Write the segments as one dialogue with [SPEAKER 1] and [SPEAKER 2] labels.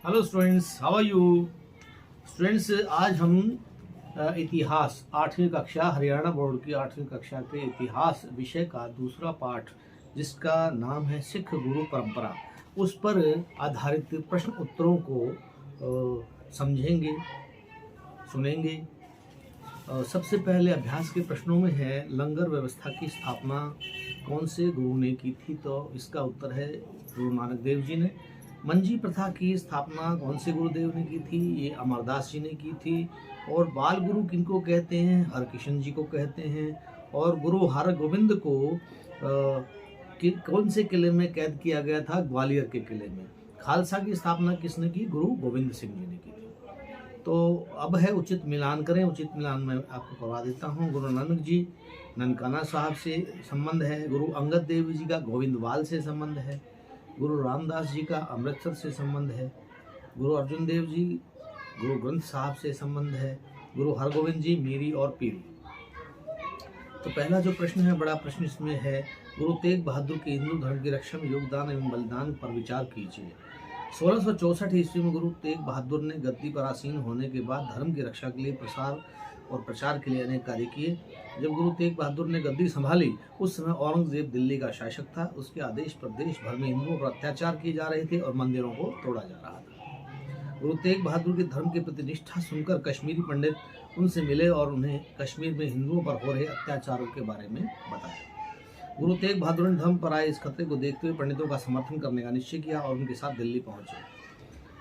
[SPEAKER 1] Hello students, how are you students. आज हम इतिहास 8वीं कक्षा हरियाणा बोर्ड की 8वीं कक्षा के इतिहास विषय का दूसरा पाठ, जिसका नाम है सिख गुरु परंपरा, उस पर आधारित प्रश्न उत्तरों को समझेंगे, सुनेंगे। सबसे पहले अभ्यास के प्रश्नों में है, लंगर व्यवस्था की स्थापना कौन से गुरु ने की थी? तो इसका उत्तर है गुरु नानक देव जी ने। मंजी प्रथा की स्थापना कौन से गुरुदेव ने की थी? ये अमरदास जी ने की थी। और बाल गुरु किनको कहते हैं? हरकिशन जी को कहते हैं। और गुरु हरगोविंद को कौन से किले में कैद किया गया था? ग्वालियर के किले में। खालसा की स्थापना किसने की? गुरु गोविंद सिंह जी ने की थी। तो अब है उचित मिलान करें। उचित मिलान मैं आपको करवा देता हूँ। गुरु नानक जी ननकाना साहब से संबंध है। गुरु अंगद देव जी का गोविंदवाल से संबंध है। गुरु रामदास जी का अमृतसर से संबंध है। गुरु अर्जुन देव जी गुरु ग्रंथ साहब से संबंध है। गुरु हरगोविंद जी मीरी और पीरी। तो पहला जो प्रश्न है, बड़ा प्रश्न इसमें है, गुरु तेग बहादुर के हिंदू धर्म की रक्षा में योगदान एवं बलिदान पर विचार कीजिए। 1664 ईस्वी में गुरु तेग बहादुर ने गद्दी पर आसीन होने के बाद धर्म की रक्षा के लिए प्रसार और प्रचार के लिए अनेक कार्य किए। जब गुरु तेग बहादुर ने गद्दी संभाली, उस समय औरंगजेब दिल्ली का शासक था। उसके आदेश पर देश भर में हिंदुओं पर अत्याचार किए जा रहे थे और मंदिरों को तोड़ा जा रहा था। गुरु तेग बहादुर के धर्म के प्रति निष्ठा सुनकर कश्मीरी पंडित उनसे मिले और उन्हें कश्मीर में हिंदुओं पर हो रहे अत्याचारों के बारे में बताया। गुरु तेग बहादुर ने धर्म पर आए इस खतरे को देखते हुए पंडितों का समर्थन करने का निश्चय किया और उनके साथ दिल्ली पहुंचे।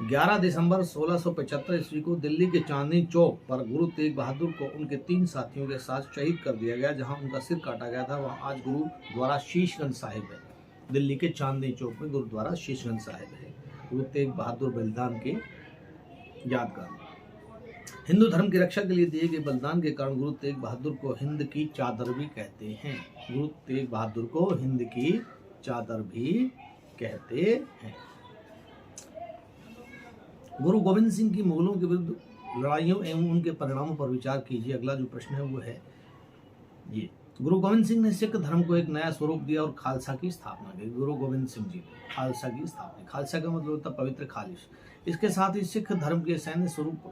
[SPEAKER 1] 11 दिसंबर 1675 ईस्वी को दिल्ली के चांदनी चौक पर गुरु तेग बहादुर को उनके 3 साथियों के साथ शहीद कर दिया गया। जहां उनका सिर काटा गया था, वहां आज गुरुद्वारा शीशगंज साहिब है। दिल्ली के चांदनी चौक में गुरुद्वारा शीशगंज साहिब है, गुरु तेग बहादुर बलिदान के यादगार। हिंदू धर्म की रक्षा के लिए दिए गए बलिदान के कारण गुरु तेग बहादुर को हिंद की चादर भी कहते हैं। गुरु तेग बहादुर को हिंद की चादर भी कहते हैं। गुरु गोविंद सिंह की मुगलों के विरुद्ध लड़ाइयों एवं उनके परिणामों पर विचार कीजिए। अगला जो प्रश्न है वो है ये, गुरु गोविंद सिंह ने सिख धर्म को एक नया स्वरूप दिया और खालसा की स्थापना की। गुरु गोविंद सिंह जी खालसा की स्थापना, खालसा का मतलब होता है पवित्र खालिश। इसके साथ ही सिख धर्म के सैन्य स्वरूप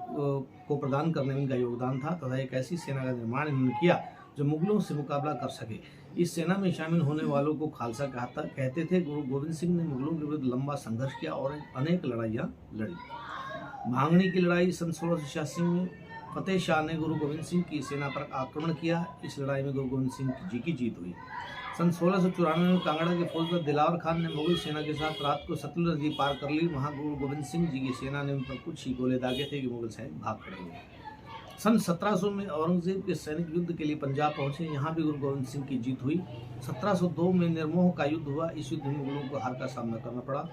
[SPEAKER 1] को प्रदान करने में इनका योगदान था तथा एक ऐसी सेना का निर्माण इन्होंने किया जो मुगलों से मुकाबला कर सके। इस सेना में शामिल होने वालों को खालसा कहते थे। गुरु गोविंद सिंह ने मुगलों के विरुद्ध लंबा संघर्ष किया और अनेक लड़ाइयाँ लड़ी। भांगनी की लड़ाई सन 1686 में फतेह शाह ने गुरु गोविंद सिंह की सेना पर आक्रमण किया। इस लड़ाई में गुरु गोविंद सिंह जी की जीत हुई। सन 1694 में कांगड़ा के फौजदार दिलावर खान ने मुगल सेना के साथ रात को सतलुज नदी पार कर ली। वहां गुरु गोविंद सिंह जी की सेना ने उन पर कुछ ही गोले दागे थे कि मुगल सैनिक भाग खड़े हुए। सन 1700 में औरंगजेब के सैनिक युद्ध के लिए पंजाब पहुंचे। यहाँ भी गुरु गोविंद सिंह की जीत हुई। 1702 में निर्मोह का युद्ध हुआ। इस युद्ध में मुगलों को हार का सामना करना पड़ा।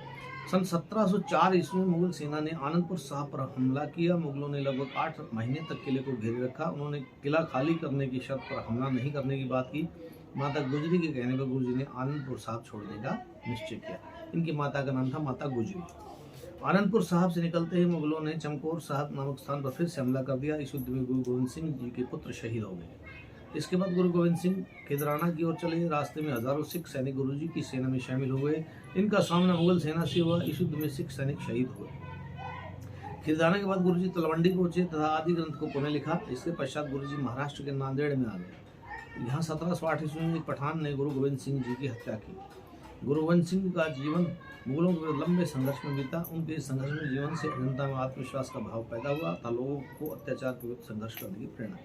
[SPEAKER 1] सन 1704 ईस्वी में मुगल सेना ने आनंदपुर साहब पर हमला किया। मुगलों ने लगभग 8 महीने तक किले को घेरे रखा। उन्होंने किला खाली करने की शर्त पर हमला नहीं करने की बात की। माता गुजरी के कहने पर गुरुजी ने आनंदपुर साहब छोड़ने का निश्चय किया। इनकी माता का नाम था माता गुजरी। आनंदपुर साहब से निकलते ही मुगलों ने चमकौर साहब नामक स्थान पर फिर से हमला कर दिया। इस युद्ध में गुरु गोविंद सिंह जी के पुत्र शहीद हो गए। इसके बाद गुरु गोविंद सिंह खिदराना की ओर चले। रास्ते में हजारों सिख सैनिक गुरुजी की सेना में शामिल हुए। इनका सामना मुगल सेना से हुआ। इस युद्ध में सिख सैनिक शहीद हुए। खिदराना के बाद गुरुजी तलवंडी पहुंचे तथा आदि ग्रंथ को पुनः लिखा। इसके पश्चात गुरुजी महाराष्ट्र के नांदेड़ में आ गए। यहाँ 1708 ईस्वी में एक पठान ने गुरु गोविंद सिंह जी की हत्या की। गुरु गोविंद सिंह का जीवन मुगलों के लंबे संघर्ष में बीता। उनके संघर्ष में जीवन से जनता में आत्मविश्वास का भाव पैदा हुआ तथा लोगों को अत्याचार के विरुद्ध संघर्ष करने की प्रेरणा।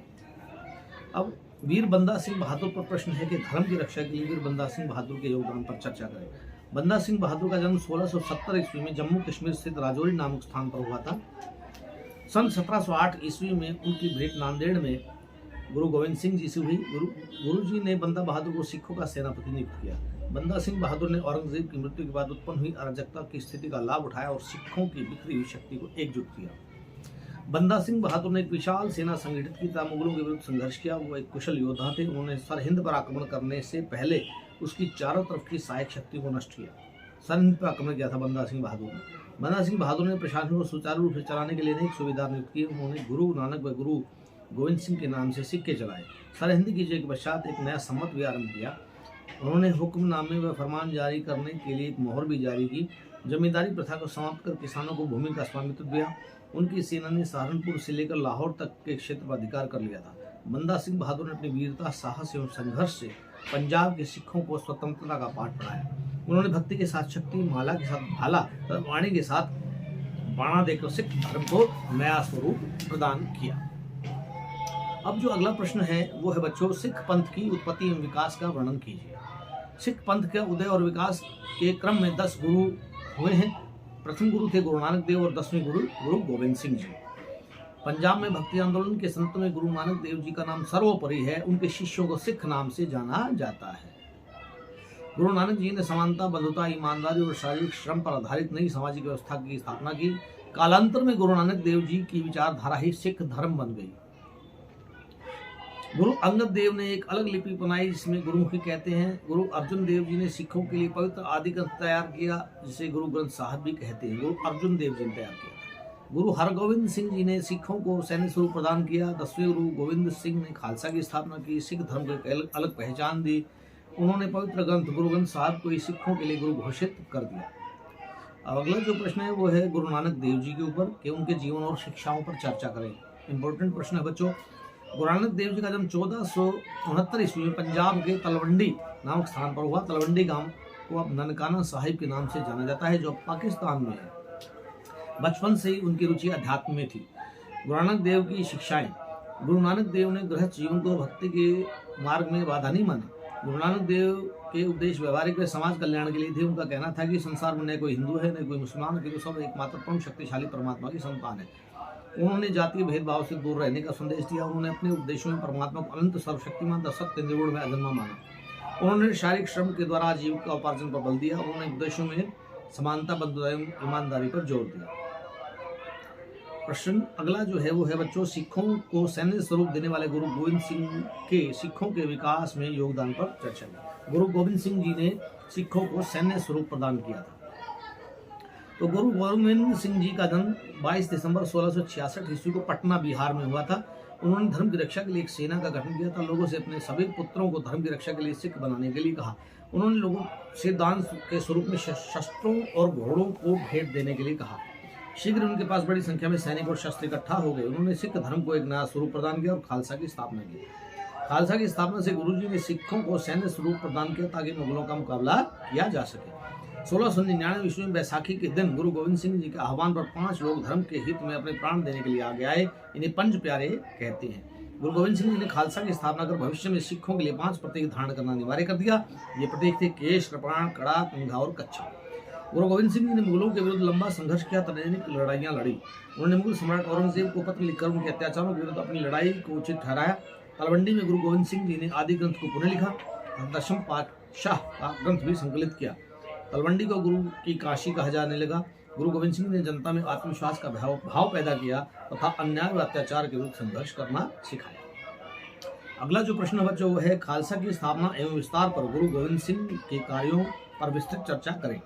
[SPEAKER 1] अब वीर बंदा सिंह बहादुर पर प्रश्न है कि धर्म की रक्षा के लिए वीर बंदा सिंह बहादुर के योगदान पर चर्चा करें। बंदा सिंह बहादुर का जन्म 1670 ईस्वी में जम्मू कश्मीर स्थित राजौरी नामक स्थान पर हुआ था। सन 1708 ईस्वी में उनकी भेंट नांदेड़ में गुरु गोविंद सिंह जी से हुई। गुरुजी ने बंदा बहादुर को सिखों का सेनापति नियुक्त किया। बंदा सिंह बहादुर ने औरंगजेब की मृत्यु के बाद उत्पन्न हुई अराजकता की स्थिति का लाभ उठाया और सिखों की बिखरी हुई शक्ति को एकजुट किया। बंदा सिंह बहादुर ने एक विशाल सेना संगठित की तथा मुगलों के विरुद्ध संघर्ष किया। वो एक कुशल योद्धा थे। उन्होंने सरहिंद पर आक्रमण करने से पहले उसकी चारों तरफ की सहायक शक्ति को नष्ट किया। सरहिंद पर आक्रमण किया था बंदा सिंह बहादुर ने। बंदा सिंह बहादुर ने प्रशासन को सुचारू रूप से चलाने के लिए अनेक सुविधा नियुक्त की। उन्होंने गुरु नानक व गुरु गोविंद सिंह के नाम से सिक्के चलाए। सरहिंद की जय के पश्चात एक नया सम्मत भी आरंभ किया। उन्होंने हुक्मनामे व फरमान जारी करने के लिए एक मोहर भी जारी की। जमींदारी प्रथा को समाप्त कर किसानों को भूमि का स्वामित्व दिया। उनकी सेना ने सहारनपुर से लेकर लाहौर तक के क्षेत्र पर अधिकार कर लिया था। बंदा सिंह बहादुर ने अपनी वीरता, साहस एवं संघर्ष से पंजाब के सिखों को स्वतंत्रता का पाठ पढ़ाया। उन्होंने भक्ति के साथ शक्ति, माला के साथ भाला तथा वाणी के साथ बाणा देकर सिख धर्म को नया स्वरूप प्रदान किया। अब जो अगला प्रश्न है वो है बच्चों, सिख पंथ की उत्पत्ति एवं विकास का वर्णन कीजिए। सिख पंथ के उदय और विकास के क्रम में 10 गुरु हुए हैं। प्रथम गुरु थे गुरु नानक देव और 10वें गुरु गोविंद सिंह जी। पंजाब में भक्ति आंदोलन के संतों में गुरु नानक देव जी का नाम सर्वोपरि है। उनके शिष्यों को सिख नाम से जाना जाता है। गुरु नानक जी ने समानता, बंधुता, ईमानदारी और शारीरिक श्रम पर आधारित नई सामाजिक व्यवस्था की स्थापना की। कालांतर में गुरु नानक देव जी की विचारधारा ही सिख धर्म बन गई। गुरु अंगद देव ने एक अलग लिपि बनाई जिसमें गुरुमुखी कहते हैं। गुरु अर्जुन देव जी ने सिखों के लिए पवित्र आदि ग्रंथ तैयार किया जिसे गुरु ग्रंथ साहब भी कहते हैं। गुरु अर्जुन देव जी ने तैयार किया। गुरु हरगोविंद सिंह जी ने सिखों को सैन्य स्वरूप प्रदान किया। 10वें गुरु गोविंद सिंह ने खालसा की स्थापना की, सिख धर्म को एक अलग पहचान दी। उन्होंने पवित्र ग्रंथ गुरु ग्रंथ साहब को सिखों के लिए गुरु घोषित कर दिया। अब अगला जो प्रश्न है वो है गुरु नानक देव जी के ऊपर कि उनके जीवन और शिक्षाओं पर चर्चा करें। इंपॉर्टेंट प्रश्न है बच्चों। गुरु नानक देव जी का जन्म 1469 ईस्वी में पंजाब के तलवंडी नामक स्थान पर हुआ। तलवंडी गांव को अब ननकाना साहिब के नाम से जाना जाता है जो पाकिस्तान में है। बचपन से ही उनकी रुचि अध्यात्म में थी। गुरु नानक देव की शिक्षाएं। गुरु नानक देव ने गृहस्थ जीवन को भक्ति के मार्ग में बाधा नहीं माना। गुरु नानक देव के उपदेश व्यवहारिक व समाज कल्याण के लिए थे। उनका कहना था कि संसार में न कोई हिंदू है न कोई मुसलमान, किंतु सब एकमात्र परम शक्तिशाली परमात्मा की संतान है। उन्होंने जातीय भेदभाव से दूर रहने का संदेश दिया। उन्होंने अपने उपदेशों में परमात्मा को अनंत सर्वशक्तिमान तथा सत्य निर्गुण में अजन्मा माना। उन्होंने शारीरिक श्रम के द्वारा आजीविका उपार्जन पर बल दिया। उन्होंने उपदेशों में समानता, बंधुता एवं ईमानदारी पर जोर दिया। प्रश्न अगला जो है वो है बच्चों, सिखों को सैन्य स्वरूप देने वाले गुरु गोविंद सिंह के सिखों के विकास में योगदान पर चर्चा की। गुरु गोविंद सिंह जी ने सिखों को सैन्य स्वरूप प्रदान किया था। तो गुरु गोविंद सिंह जी का जन्म 22 दिसंबर 1666 ईस्वी को पटना बिहार में हुआ था। उन्होंने धर्म की रक्षा के लिए एक सेना का गठन किया था। लोगों से अपने सभी पुत्रों को धर्म की रक्षा के लिए सिख बनाने के लिए कहा। उन्होंने लोगों से दान के स्वरूप में शस्त्रों और घोड़ों को भेंट देने के लिए कहा। शीघ्र उनके पास बड़ी संख्या में सैनिक और शस्त्र इकट्ठा हो गए। उन्होंने सिख धर्म को एक नया स्वरूप प्रदान किया और खालसा की स्थापना की। खालसा की स्थापना से गुरुजी ने सिखों को सैन्य स्वरूप प्रदान किया ताकि मुगलों का मुकाबला किया जा सके। 1699 ईस्वी में बैसाखी के दिन गुरु गोविंद सिंह जी के आह्वान पर 5 लोग धर्म के हित में अपने प्राण देने के लिए आगे आए। इन्हें पंच प्यारे कहते हैं। गुरु गोविंद सिंह जी ने खालसा की स्थापना कर भविष्य में सिखों के लिए 5 प्रतीक धारण करना अनिवार्य कर दिया। ये प्रतीक थे केश, कृपाण, कड़ा, कंघा और कच्छा। गुरु गोविंद सिंह जी ने मुगलों के विरुद्ध लंबा संघर्ष किया, तनैनिक लड़ाइयां लड़ी। उन्होंने मुगल सम्राट औरंगजेब को पत्र लिखकर उनके अत्याचारों के विरुद्ध अपनी लड़ाई को उचित ठहराया। तलवंडी में गुरु गोविंद सिंह जी ने आदि ग्रंथ को पुनः लिखा और 10वें पातशाह का ग्रंथ भी संकलित किया। तलवंडी को गुरु की काशी कहा जाने लगा। गुरु गोविंद सिंह ने जनता में आत्मविश्वास का भाव पैदा किया तथा अन्याय व अत्याचार के विरुद्ध संघर्ष करना सिखाया। अगला जो प्रश्न बच्चों वो है, खालसा की स्थापना एवं विस्तार पर गुरु गोविंद सिंह के कार्यों पर विस्तृत चर्चा करें।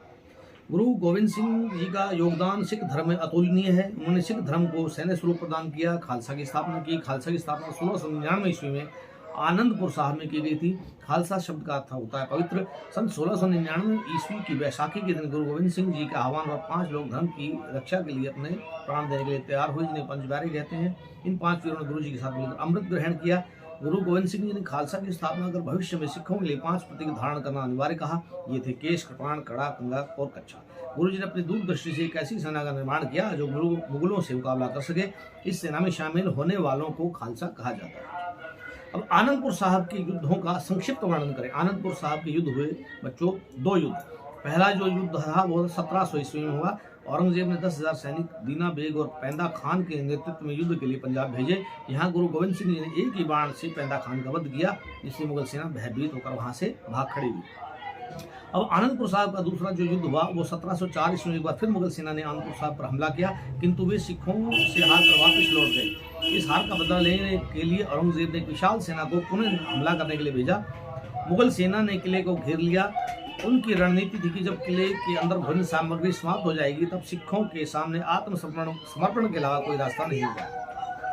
[SPEAKER 1] गुरु गोविंद सिंह जी का योगदान सिख धर्म में अतुलनीय है। उन्होंने सिख धर्म को सैन्य स्वरूप प्रदान किया, खालसा की स्थापना की। खालसा की स्थापना 1699 ईस्वी में आनंदपुर साहब में की गई थी। खालसा शब्द का अर्थ होता है पवित्र। सन 1699 ईस्वी की बैसाखी के दिन गुरु गोविंद सिंह जी के आह्वान पर 5 लोग धर्म की रक्षा के लिए अपने प्राण देने के लिए तैयार हुए, जिन्हें पंच प्यारे कहते हैं। इन 5 वीरों ने गुरु जी के साथ मिलकर अमृत ग्रहण किया। गुरु गोविंद सिंह जी ने खालसा की स्थापना कर भविष्य में सिखों के लिए 5 प्रतीक धारण करना अनिवार्य कहा। ये थे केश, कृपाण, कड़ा, कंघा और कच्छा। गुरु जी ने अपनी दूरदृष्टि से एक ऐसी सेना का निर्माण किया जो मुगलों से मुकाबला कर सके। इस सेना में शामिल होने वालों को खालसा कहा जाता है। अब आनंदपुर साहब के युद्धों का संक्षिप्त वर्णन करें। आनंदपुर साहब के युद्ध हुए बच्चों 2 युद्ध। पहला जो युद्ध था वो 1700 ईस्वी में हुआ। औरंगजेब ने 10,000 सैनिक दीना बेग और पैंदा खान के नेतृत्व में युद्ध के लिए पंजाब भेजे। यहाँ गुरु गोविंद सिंह जी ने एक ही बाण से पैंदा खान का वध किया, जिससे मुगल सेना भयभीत होकर वहां से भाग खड़ी हुई। अब आनंदपुर साहब का दूसरा जो युद्ध हुआ वो 1704 ईस्वी में एक बार फिर मुगल सेना ने आनंदपुर साहब पर हमला किया, किंतु वे सिखों से हार कर वापस लौट गए। इस हार का बदला लेने के लिए औरंगजेब ने एक विशाल सेना को पुनः हमला करने के लिए भेजा। मुगल सेना ने किले को घेर लिया। उनकी रणनीति थी कि जब किले के अंदर भोजन सामग्री समाप्त हो जाएगी तब सिखों के सामने आत्मसमर्पण के अलावा कोई रास्ता नहीं होगा।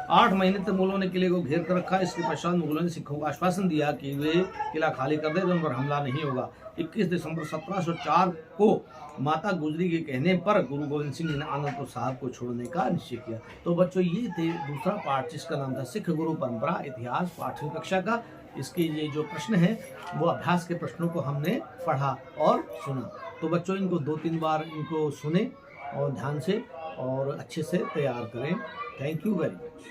[SPEAKER 1] 8 महीने तक मुगलों ने किले को घेर कर रखा। इसके पश्चात मुगलों ने सिखों को आश्वासन दिया कि वे किला खाली कर दे तो उन पर हमला नहीं होगा। 21 दिसंबर 1704 को माता गुजरी के कहने पर गुरु गोविंद सिंह ने आनंदपुर साहब को छोड़ने का निश्चय किया। तो बच्चों, ये थे दूसरा पाठ जिसका नाम था सिख गुरु परंपरा इतिहास 8वीं कक्षा का। इसके ये जो प्रश्न है वो अभ्यास के प्रश्नों को हमने पढ़ा और सुना। तो बच्चों, इनको 2-3 बार इनको सुने और ध्यान से और अच्छे से तैयार करें। Thank you very much.